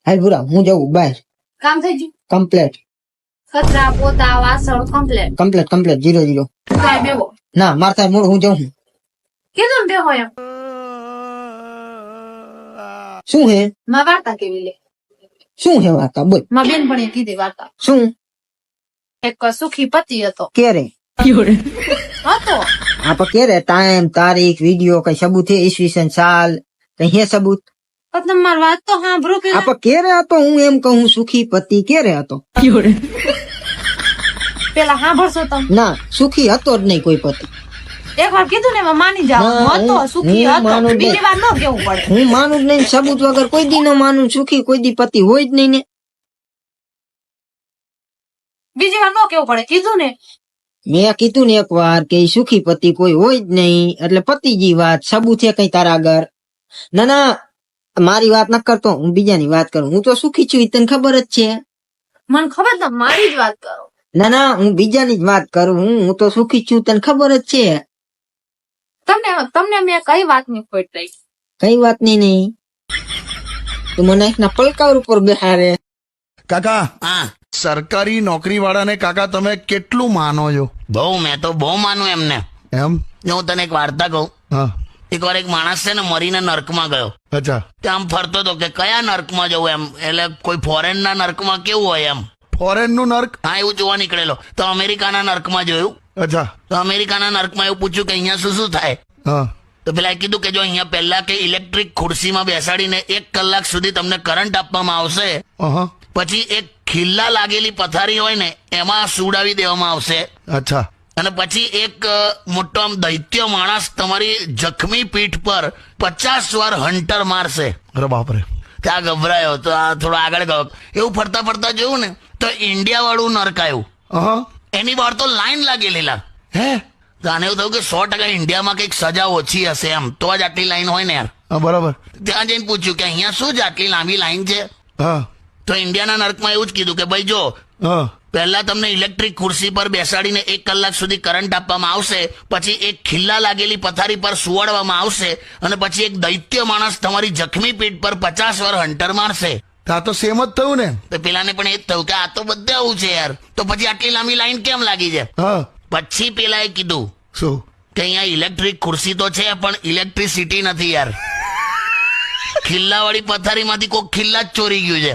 હાલ ભૂરા હું જવું બહાર. કામ થઈ ગયું? કમ્પ્લેટ કચરા પોતા વાસણ કમ્પ્લેટ. કમ્પ્લેટ 0-0. કાંઈ બેવો ના માર થાય મૂળ હું જઉં. કીધું ને બેહો એમ. શું હે માં વાર્તા કેવી લે? શું હે વાર્તા બોલ. માં બેનપણીએ કીધી વાર્તા. શું એક સુખી પતિ હતો. કેરે હતો આપા કેરે ટાઈમ તારીખ વિડિયો કઈ સબૂત હે ઈસવીસન સાલ કઈ હે સબૂત પણ તમારી વાત તો સાંભળો પેલા. આપા કેરે હતો હું એમ કહું સુખી પતિ કેરે હતો. પેલા સાંભળશો તમે? ના સુખી હતો જ નહીં કોઈ પતિ. એક વાર કીધું ને એમાં માની જાવ. ના, હતો સુખી હું હતો. માનું જ બીજી નહીં. વાર ન કેવું પડે. હું માનું જ નહીં સબૂત વગર કોઈ દી ન માનું. સુખી કોઈ દી પતિ હોય જ નહીં ને. બીજી વાર ન કેવું પડે. કીધું ને મેં કીધું ને એક વાર કે ઈ સુખી પતિ કોઈ હોય જ નહીં એટલે પતિજી વાત સબૂત છે કઈ તારા આગળ. ના ના મારી વાત ન કરતો હું બીજાની વાત કરું. હું તો સુખી છું ઈ તને ખબર જ છે. મને ખબર તમે મારી જ વાત કરો. ના ના હું બીજાની જ વાત કરું. હું તો સુખી છું તને ખબર જ છે. તમને મેં કઈ વાતની ખોટ રહી? કઈ વાત નહીં તું મને એકના પલકાર ઉપર બેહારે. કાકા હા સરકારી નોકરી વાળાને કાકા તમે કેટલું માનો છો? બહુ મેં તો બહુ માનું એમને. એમ? જો હું તને એક વાર્તા કહું. હા. એકવાર એક માણસ છે ને મરીને નર્કમાં ગયો. અચ્છા. ત્યાં આમ ફરતો હતો કે કયા નર્કમાં જવું એમ. એટલે કોઈ ફોરેન ના નર્કમાં કેવું હોય એમ. ફોરેન નું નર્ક? હા એવું જોવા નીકળેલો તો અમેરિકાના નર્કમાં જોયું. અચ્છા. તો અમેરિકાના નર્કમાં એવું પૂછ્યું કે અહીંયા શું શું થાય. હા. તો પેલા કીધું કે જો અહીંયા પહેલા કે ઇલેક્ટ્રિક ખુરશીમાં બેસાડીને 1 કલાક સુધી તમને કરંટ આપવામાં આવશે. અહં. પછી એક ખિલ્લા લાગેલી પથારી હોય ને એમાં સુડાવી દેવામાં આવશે. અચ્છા. અને પછી એક મોટો આમ દૈત્ય માણસ તમારી જખમી પીઠ પર 50 વાર હંટર મારશે. અરે બાપરે. ત્યાં ગભરાયો તો આ થોડો આગળ ગયો. એવું ફરતા ફરતા જોયું ને તો ઇન્ડિયા વાળું નર્ક આવ્યું. અહં. એની બહાર તો લાઈન લાગેલી લા. હે? તો આને એવું થયું કે 100% ઇન્ડિયામાં કંઈક સજા ઓછી હશે એમ તો જ આટલી લાઈન હોય ને યાર. હા બરાબર. ત્યાં જઈને પૂછ્યું કે અહીંયા શું જ આટલી લાંબી લાઈન છે. હા. તો ઇન્ડિયાના નર્કમાં એવું જ કીધું કે ભાઈ જો હા. પહેલા તમને ઇલેક્ટ્રિક ખુરશી પર બેસાડીને 1 કલાક સુધી કરંટ આપવામાં આવશે. પછી એક ખિલ્લા લાગેલી પથારી પર સુવાડવામાં આવશે અને પછી એક દૈત્ય માણસ તમારી જખમી પીઠ પર 50 વાર હંટર મારશે. આ તો સેમ જ થયું ને. તો પેલાને પણ એ જ થયું કે આ તો બધે આવું છે યાર. તો પછી આટલી લાંબી લાઈન કેમ લાગી છે? હા. પછી પેલાએ કીધું શું? કે અહીંયા ઇલેક્ટ્રિક ખુરશી તો છે પણ ઇલેક્ટ્રિસિટી નથી યાર. ખિલ્લા વાળી પથારીમાંથી કોઈ ખિલ્લા જ ચોરી ગયું છે.